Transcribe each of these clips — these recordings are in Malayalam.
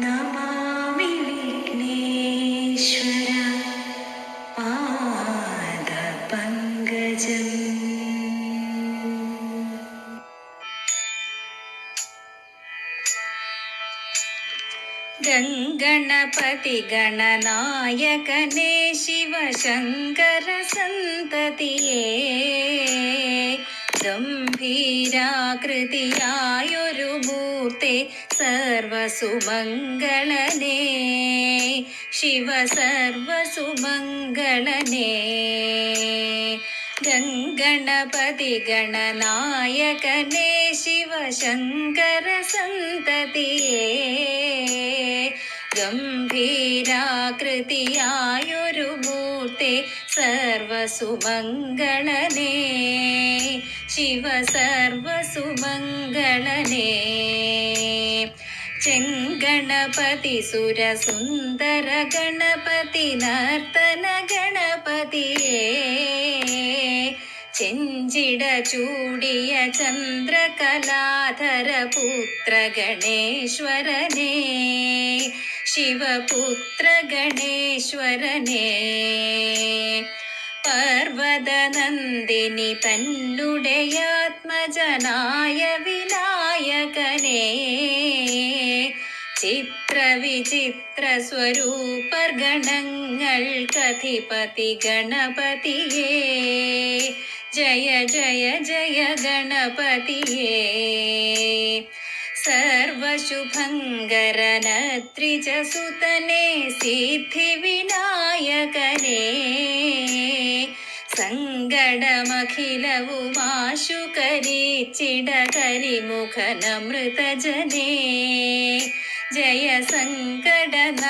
നമാമി വിഘ്നേശ്വര പാദപങ്കജം. ഗംഗണപതി ഗണനായകനേ ശിവശങ്കര സന്തതിയേ ഗംഭീരാകൃതിയായൊരു മൂർത്തെ സർവസുമംഗളനേ ശിവ സർവസുമംഗളനേ. ഗംഗണപതി ഗണനായകനേ ശിവശങ്കര സന്തതിയേ ഗംഭീരാകൃതിയായൊരു മൂർത്തെ സർവസുമംഗളനേ ശിവ സർവസുമംഗളനേ. ചെങ്കണപതി സുരസുന്ദര ഗണപതി നർത്തന ഗണപതിയേ ചെഞ്ചിട ചൂടിയ ചന്ദ്രകലാധര പുത്ര ഗണേശ്വരനേ ശിവപുത്ര ഗണേശ്വരനേ. പർവതനന്ദിനി തന്നുടയാത്മജനായ വിനായകനേ ചിത്രവിചിത്ര സ്വരൂപഗണങ്ങൾക്കധിപതി ഗണപതിയേ ജയ ജയ ജയ ഗണപതിയേ. സർവശുഭങ്കരനത്രിജസുതനേ സിദ്ധിവിനായകനേ സങ്കടമഖിലവുമാശുകരിച്ചിട കരിമുഖനമൃതജനേ ജയ സങ്കടനാശനനേ.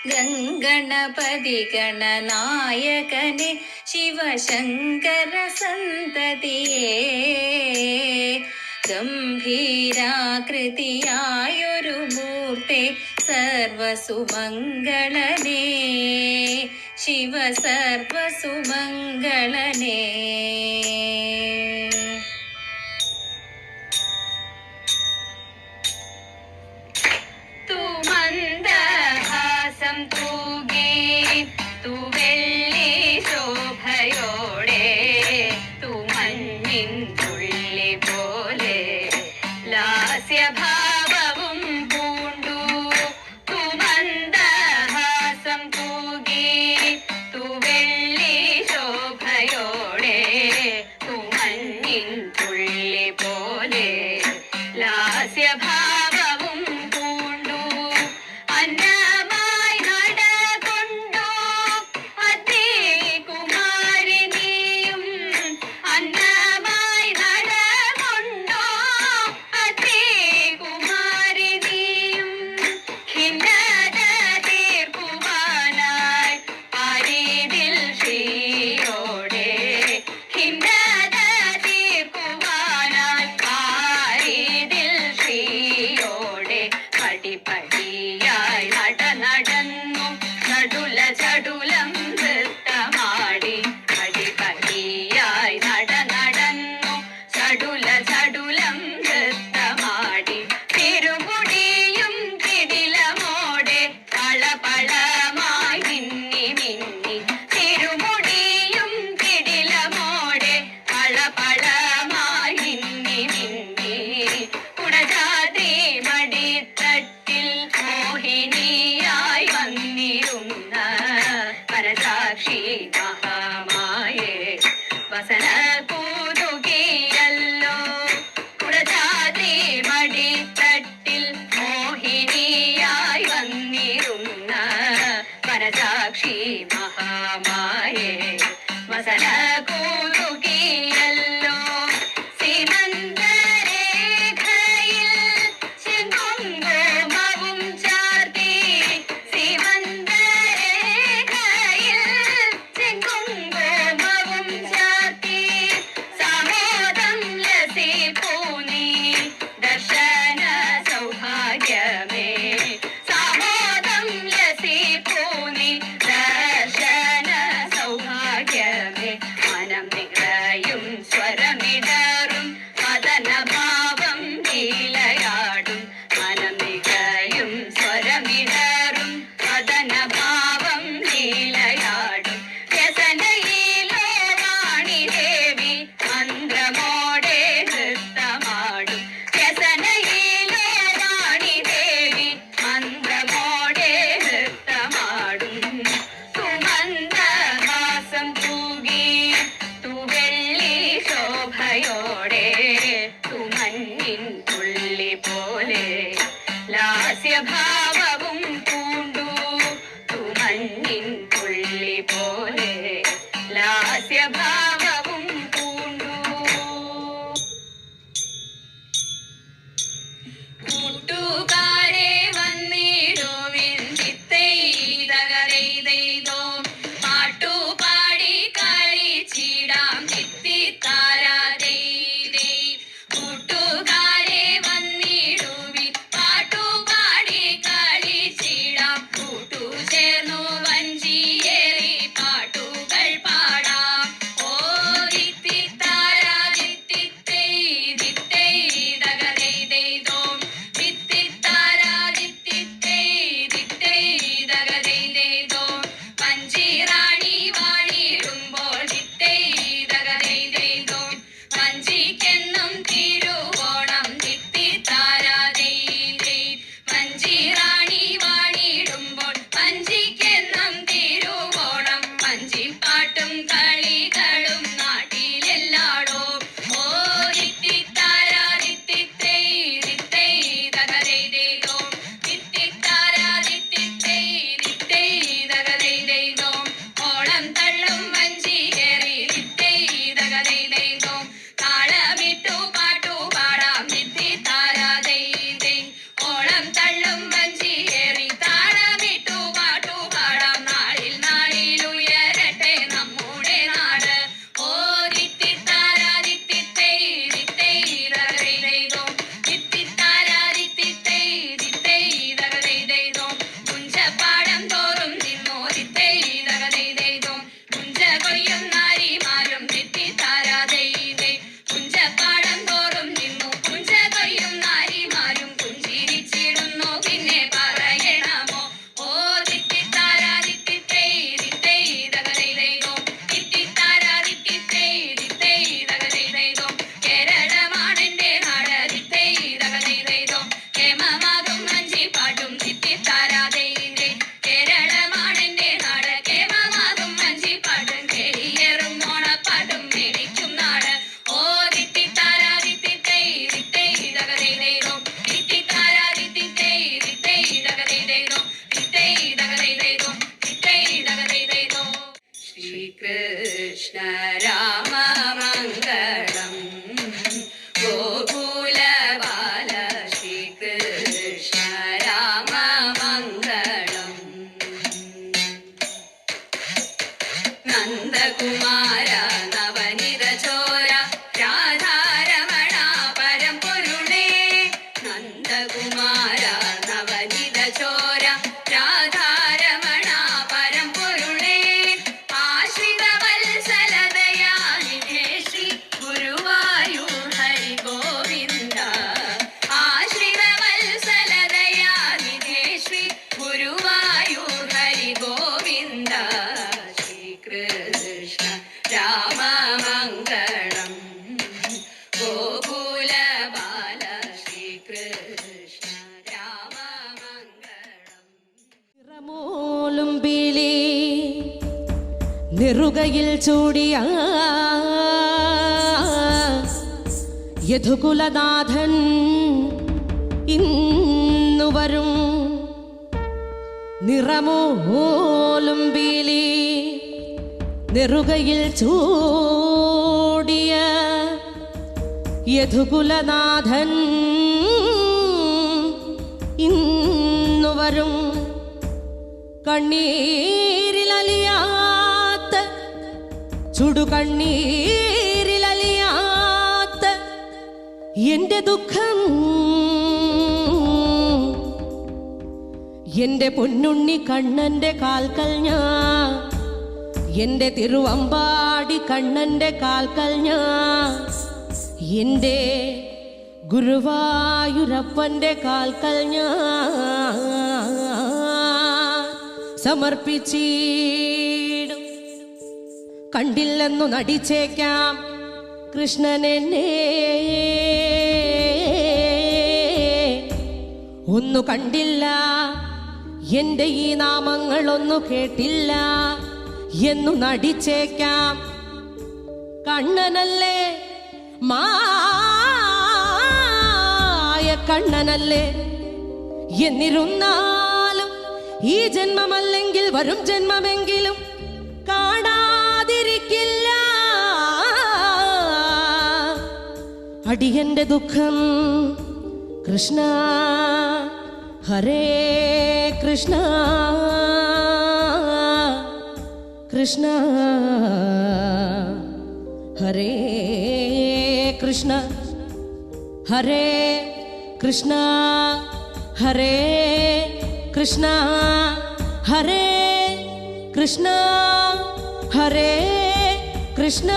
ഗംഗണപതി ഗണനായകനേ ശിവശങ്കര സന്തതിയേ ഗംഭീരാകൃതിയായൊരു മൂർത്തെ സർവസുമംഗളനേ ശിവ സർവസുമംഗളനേ. തൂകി തൂവെള്ളി ശോഭയോടെ തൂമഞ്ഞിൻ തുള്ളി പോലെ ലാസ്യഭാവവും പൂണ്ടു തൂമന്ദഹാസം തൂകി തൂവെള്ളി ശോഭയോടെ തൂമഞ്ഞിൻ തുള്ളി പോലെ ലാസ്യഭാവവും പൂണ്ടു അന്നമായി നടകൊണ്ടു അതേ കുമാരിനിയും അന്നമായി നടകൊണ്ടു അതേ കുമാരിനിയും ഖിന്നത തീർക്കുവാനായി പാരീതിൽ ശ്രീയോടെ ഖിന്നത തീർക്കുവാനായി പാരീതിൽ ശ്രീയോടെ പടിപടിയായി നടന്നു ചടുല ചടുലം നൃത്തമാടി പടിപടിയായി നടന്നു ചടുല ചടുലം നൃത്തമാടി തിരുമുടിയും തിടിലമോടെ പളപളമായി മിന്നി മിന്നി തിരുമുടിയും തിടിലമോടെ പളപളമായി മിന്നി മിന്നി കുടജാതി മടിത്തട്ടിൽ മോഹിനിയായി വന്നിരുന്ന പരസാക്ഷി മഹാമായേ വസന പൂതുകിയല്ലോ നെറുകയിൽ ചൂടിയ യദുകുലനാഥൻ ഇന്നു വരും. നിറമോലും പീലി നെറുകയിൽ ചൂടിയ യദുകുലനാഥൻ ഇന്നു വരും. കണ്ണീരിലലിയാത്ത ചുടുകണ്ണീരിലലിയാത്ത എന്റെ ദുഃഖം എന്റെ പൊന്നുണ്ണി കണ്ണന്റെ കാൽക്കൽ ഞാൻ, എന്റെ തിരുവമ്പാടി കണ്ണന്റെ കാൽക്കൽ ഞാൻ, എന്റെ ഗുരുവായൂരപ്പന്റെ കാൽക്കൽ ഞാൻ സമർപ്പിച്ചിടും. കണ്ടില്ലെന്നു നടിച്ചേക്കാം കൃഷ്ണനെന്നെ, ഒന്നു കണ്ടില്ല എന്റെ ഈ നാമങ്ങളൊന്നു കേട്ടില്ല എന്നു നടിച്ചേക്കാം. കണ്ണനല്ലേ മായ കണ്ണനല്ലേ എന്നിരുന്നാലും ഈ ജന്മമല്ലെങ്കിൽ വരും ജന്മമെങ്കിലും കാണാതിരിക്കില്ല അടിയന്റെ ദുഃഖം. കൃഷ്ണ ഹരേ കൃഷ്ണ കൃഷ്ണ ഹരേ കൃഷ്ണ ഹരേ കൃഷ്ണ ഹരേ കൃഷ്ണ ഹരേ കൃഷ്ണ ഹരേ കൃഷ്ണ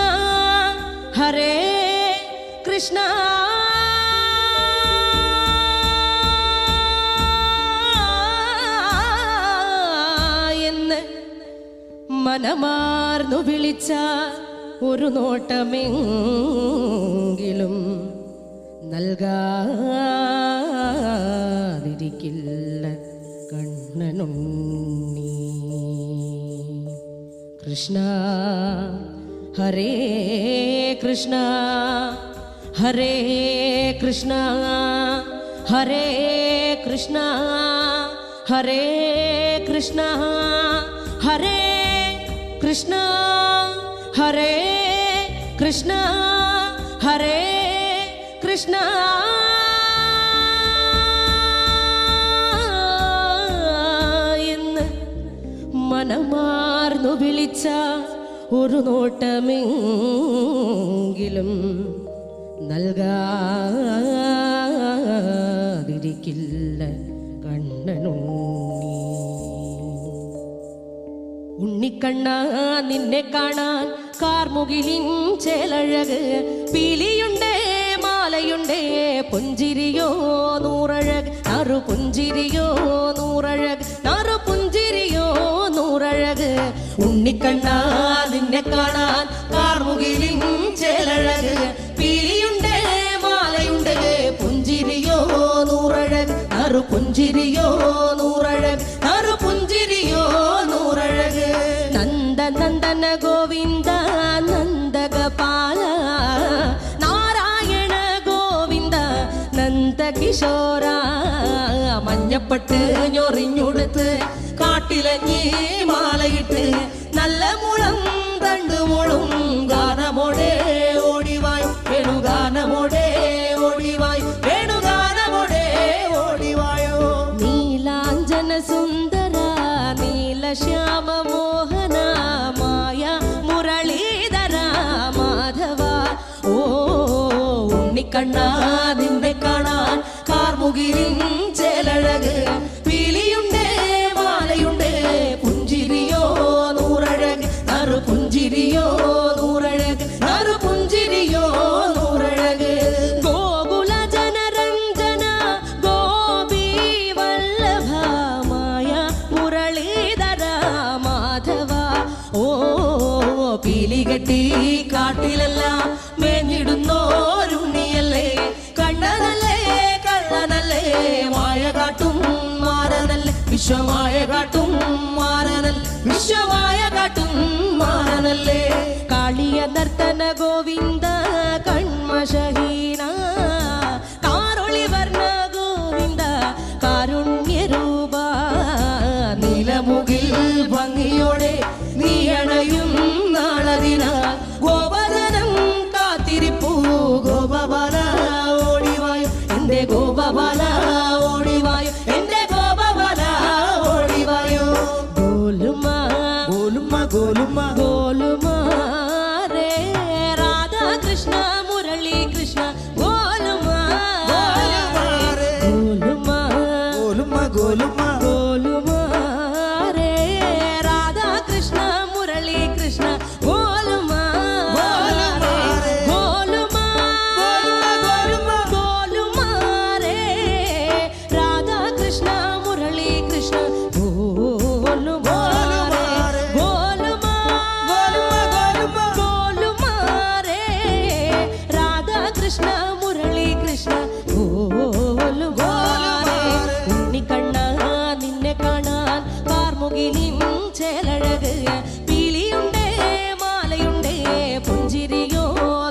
ഹരേ കൃഷ്ണ. മനമാർന്നു വിളിച്ച ഒരു നോട്ടമെങ്കിലും നൽകാതിരിക്കില്ല കണ്ണനുണ്ണി. കൃഷ്ണ ഹരേ കൃഷ്ണ ഹരേ കൃഷ്ണ ഹരേ കൃഷ്ണ ഹരേ കൃഷ്ണ ഹരേ കൃഷ്ണ ഹരേ കൃഷ്ണ ഹരേ കൃഷ്ണ. എന്ന് മനമാർന്നു വിളിച്ച ഒരു നോട്ടമെങ്കിലും നൽകാതിരിക്കില്ല കണ്ണനുണ്ണി. ഉണ്ണിക്കണ്ണ നിന്നെ കാണാൻ കാർമുകിലിൻ ചേലഴക്, പീലിയുണ്ടേ മാലയുണ്ടേ പുഞ്ചിരിയോ നൂറഴക്, നറു പുഞ്ചിരിയോ നൂറഴക്, നറു പുഞ്ചിരിയോ നൂറഴക്. ഉണ്ണിക്കണ്ണ നിന്നെ കാണാൻ കാർമുകിലിൻ ചേലഴക്, പീലിയുണ്ടേ മാലയുണ്ടേ പുഞ്ചിരിയോ നൂറഴക്, നറു പുഞ്ചിരിയോ നൂറഴക്, നറു പുഞ്ചിരിയോ നൂറഴക്. നന്ദനന്ദന ഗോവിന്ദ നന്ദഗപാല, നാരായണ ഗോവിന്ദ നന്ദകിശോര. മഞ്ഞപ്പട്ട് ഞൊറിഞ്ഞുടുത്ത് കാട്ടിലഞ്ഞി മാലയിട്ട് നല്ല മുളം തണ്ടുമുളും ഗാനമോടെ ഓടിവായ് വേണുഗാനമോടെ ഓടിവായ് വേണുഗാനമോടെ ഓടിവായോ. നീലാഞ്ജന സുന്ദര നീലശ്യാമ മോഹന മായ മുരളീധര മാധവ. ഓ ഉണ്ണിക്കണ്ണ നിന്നെ കാണാൻ കാർമുകിലിൻ ചേലഴക്, പീലിയുണ്ടേ മാലയുണ്ടേ പുഞ്ചിരിയോ നൂറഴക്, നറു പുഞ്ചിരിയോ നൂറഴക്, നറു പുഞ്ചിരിയോ നൂറഴക്. ഗോകുല ജനരഞ്ജന ഗോപി വല്ലഭ മായ മുരളീധര മാധവ. ഓ പീലികെട്ടി കാട്ടിലെല്ലാം മേഞ്ഞിടുന്നോരുണ്ണിയല്ലേ, കണ്ണനല്ലേ കള്ളനല്ലേ മായ കാട്ടും മാരനല്ലേ, വിശ്വമായ കാട്ടും മാരനൽ, വിശ്വമായ കാട്ടും മാരനൽ. കാണാനല്ലേ കാളിയ നർത്തന ഗോവിന്ദ കൺമഷഹീന കാരൊളി വർണ്ണ ഗോവിന്ദ കാരുണ്യരൂപ നീലമുകിൽ ഭംഗിയോടെ നീ അണയും നാളതിന ഗോപദനം കാത്തിരിപ്പൂ ഗോപബാല ഓടിവായോ എന്റെ ഗോപബാല ഓടിവായോ എന്റെ ഗോപബാല ഓടിവായോ ഗോലുമാ ഗോലുമ്മ ഗോലുമ്മ ഗോലുമാ രേ രാധാ കൃഷ്ണ മുരളി കൃഷ്ണ ഗോലുമാ ഗോലുമാ ഗോലുമ്മ ഗോലുമ്മ ഗോലുമാ രേ രാധാ കൃഷ്ണ മുരളി കൃഷ്ണ ഗോലുമാ ഗോലുമാ ഗോലുമാ രേ രാധാ കൃഷ്ണ മുരളി കൃഷ്ണ ഗോലുമാ ഗോലുമാ ഗോലുമാ രേ രാധാ കൃഷ്ണ മുരളി കൃഷ്ണ ഗോലുമാ ഉണ്ണിക്കണ്ണ നിന്നെ കാണാൻ കാർമുകിലിൻ ചേലഴക് പീലിയുണ്ടേ മാലയുണ്ടേ പുഞ്ചിരിയോ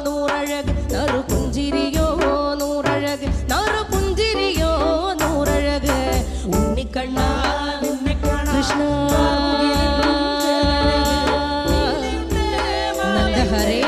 നൂറഴക് നറു പുഞ്ചിരിയോ നൂറഴക് നറു പുഞ്ചിരിയോ നൂറഴക് ഉണ്ണിക്കണ്ണ നിന്നെ കാണാൻ കൃഷ്ണ നന്ദഹരേ